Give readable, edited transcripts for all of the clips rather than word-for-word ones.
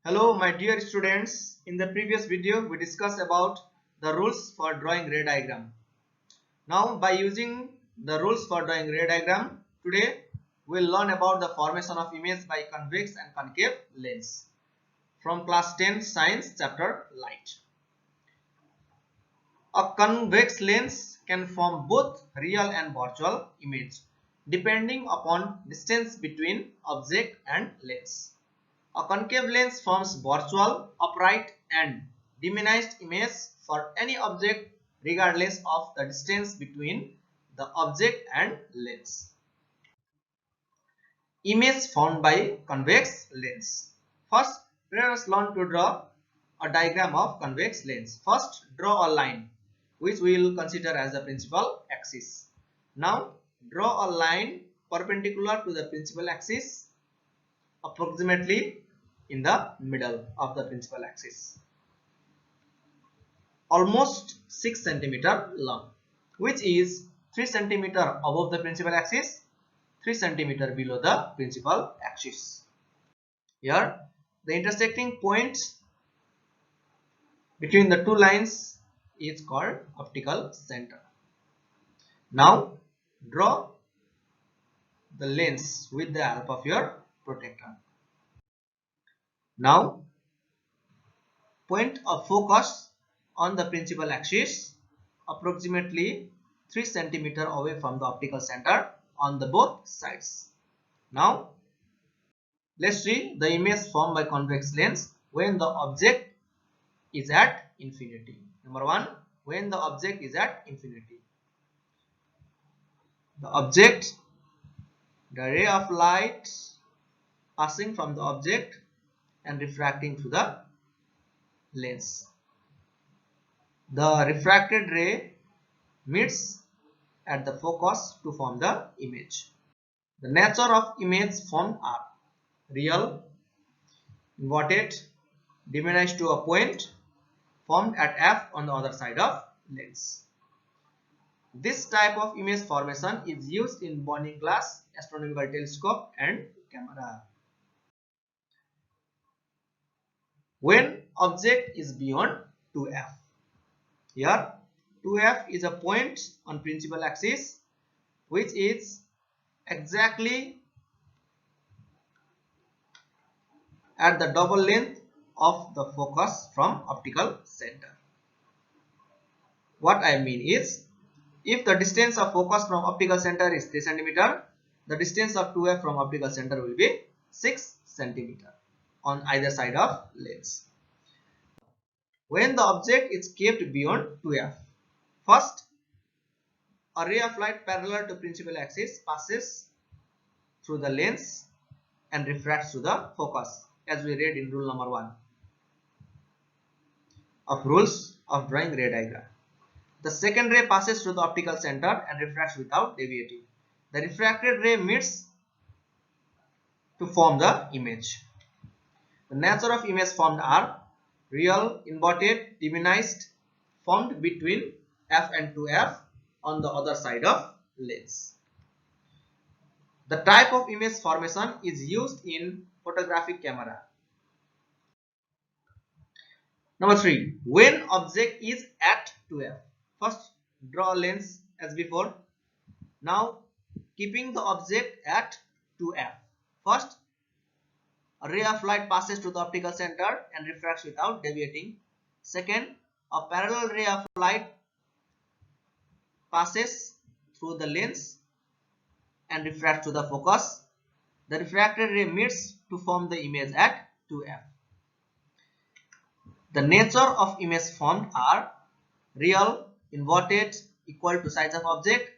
Hello my dear students, in the previous video we discussed about the rules for drawing ray diagram. Now by using the rules for drawing ray diagram, today we will learn about the formation of image by convex and concave lens from class 10 science chapter light. A convex lens can form both real and virtual image depending upon distance between object and lens. A concave lens forms virtual, upright and diminished image for any object regardless of the distance between the object and lens. Image formed by convex lens. First, let us learn to draw a diagram of convex lens. First, draw a line which we will consider as the principal axis. Now, draw a line perpendicular to the principal axis approximately in the middle of the principal axis, almost 6 cm long, which is 3 cm above the principal axis, 3 cm below the principal axis. Here the intersecting point between the two lines is called optical center. Now draw the lens with the help of your protractor. Now point of focus on the principal axis approximately 3 cm away from the optical center on the both sides. Now let's see the image formed by convex lens when the object is at infinity. Number 1, when the object is at infinity. The object, the ray of light passing from the object and refracting through the lens. The refracted ray meets at the focus to form the image. The nature of image formed are real, inverted, diminished to a point, formed at f on the other side of lens. This type of image formation is used in burning glass, astronomical telescope and camera. When object is beyond 2f. Here 2f is a point on principal axis which is exactly at the double length of the focus from optical center. What I mean is, if the distance of focus from optical center is 3 cm, the distance of 2f from optical center will be 6 cm on either side of lens. When the object is kept beyond 2f, first a ray of light parallel to principal axis passes through the lens and refracts to the focus, as we read in rule number 1 of rules of drawing ray diagram. The second ray passes through the optical center and refracts without deviating. The refracted ray meets to form the image. The nature of image formed are real, inverted, diminished, formed between f and 2f on the other side of lens. The type of image formation is used in photographic camera. Number 3, when object is at 2f. First, draw a lens as before. Now, keeping the object at 2f. First, a ray of light passes to the optical center and refracts without deviating. Second, a parallel ray of light passes through the lens and refracts to the focus. The refracted ray meets to form the image at 2f. The nature of image formed are real, inverted, equal to size of object,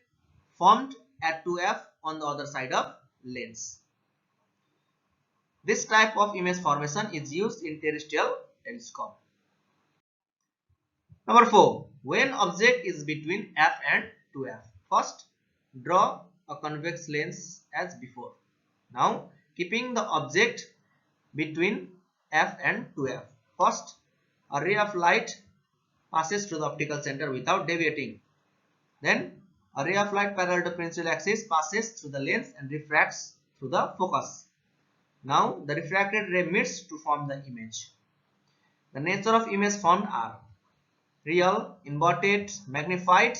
formed at 2f on the other side of lens. This type of image formation is used in terrestrial telescope. Number 4, when object is between f and 2f. First, draw a convex lens as before. Now, keeping the object between f and 2f. First, a ray of light passes through the optical center without deviating. Then, a ray of light parallel to principal axis passes through the lens and refracts through the focus. Now the refracted ray meets to form the image. The nature of image formed are real, inverted, magnified,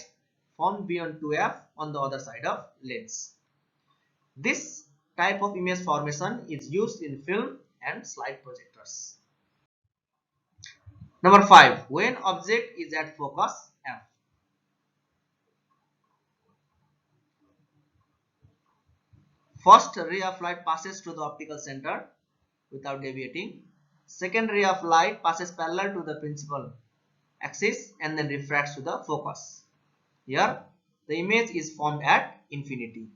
formed beyond 2f on the other side of lens. This type of image formation is used in film and slide projectors. Number 5. When object is at focus f. First ray of light passes through the optical center without deviating. Second ray of light passes parallel to the principal axis and then refracts to the focus. Here the image is formed at infinity.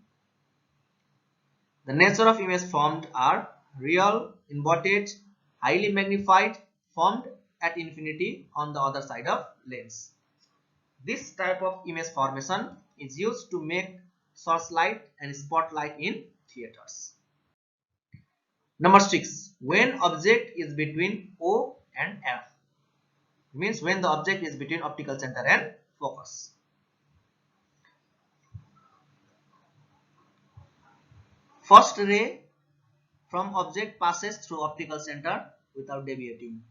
The nature of image formed are real, inverted, highly magnified, formed at infinity on the other side of lens. This type of image formation is used to make searchlight and spotlight in theaters. Number 6. When object is between O and F. Means when the object is between optical center and focus. First ray from object passes through optical center without deviating.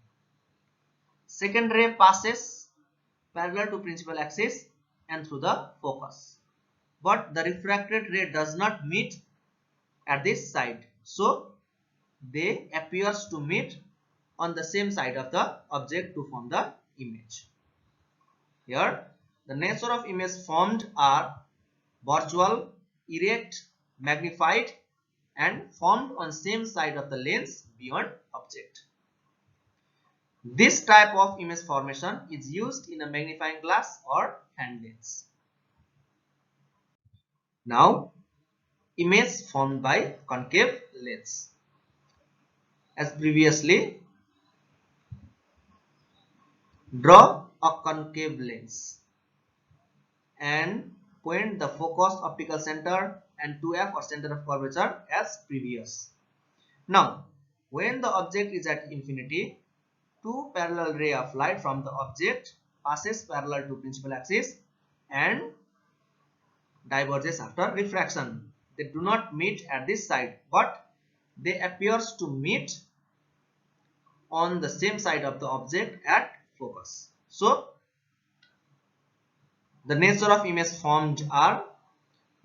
Second ray passes parallel to principal axis and through the focus. But the refracted ray does not meet at this side. So they appears to meet on the same side of the object to form the image. Here the nature of image formed are virtual, erect, magnified and formed on same side of the lens beyond object. This type of image formation is used in a magnifying glass or hand lens. Now, image formed by concave lens. As previously, draw a concave lens and point the focus, optical center and 2f or center of curvature as previous. Now, when the object is at infinity, two parallel ray of light from the object passes parallel to principal axis and diverges after refraction. They do not meet at this side, but they appears to meet on the same side of the object at focus. So, the nature of image formed are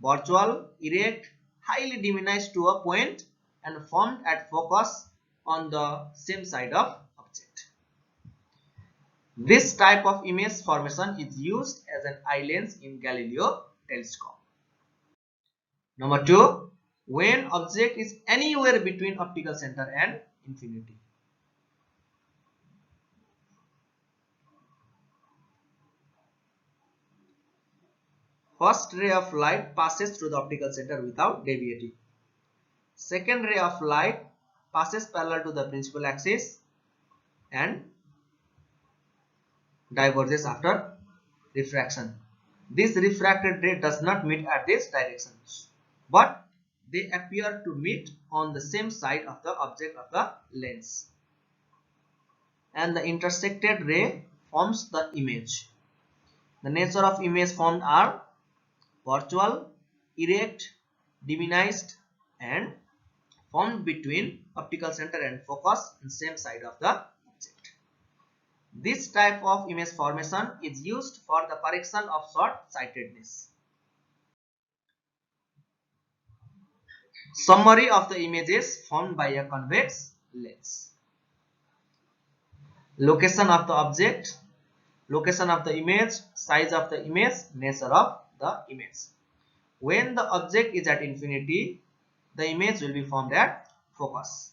virtual, erect, highly diminished to a point and formed at focus on the same side of object. This type of image formation is used as an eye lens in Galileo telescope. Number 2. When object is anywhere between optical center and infinity. First ray of light passes through the optical center without deviating. Second ray of light passes parallel to the principal axis and diverges after refraction. This refracted ray does not meet at this direction, but they appear to meet on the same side of the object of the lens. And the intersected ray forms the image. The nature of image formed are virtual, erect, diminished and formed between optical center and focus on same side of the object. This type of image formation is used for the correction of short-sightedness. Summary of the images formed by a convex lens. Location of the object, location of the image, size of the image, nature of the image. When the object is at infinity, the image will be formed at focus.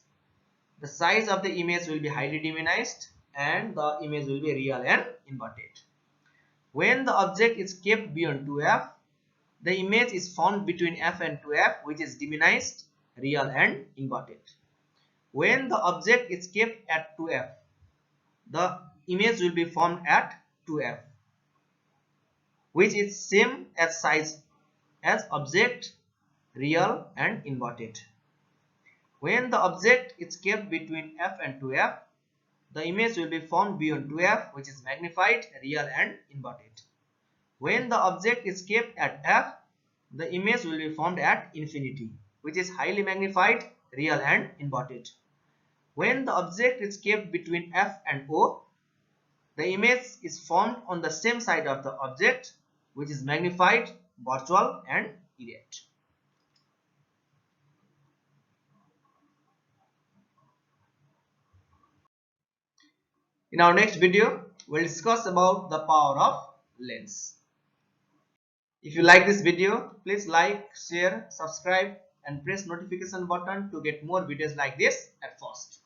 The size of the image will be highly diminished and the image will be real and inverted. When the object is kept beyond 2f, the image is formed between f and 2f, which is diminished, real and inverted. When the object is kept at 2f, the image will be formed at 2f, which is same as size as object, real and inverted. When the object is kept between f and 2f, the image will be formed beyond 2f, which is magnified, real and inverted. When the object is kept at f, the image will be formed at infinity, which is highly magnified, real and inverted. When the object is kept between F and O, the image is formed on the same side of the object, which is magnified, virtual and erect. In our next video, we'll discuss about the power of lens. If you like this video, please like, share, subscribe and press notification button to get more videos like this at first.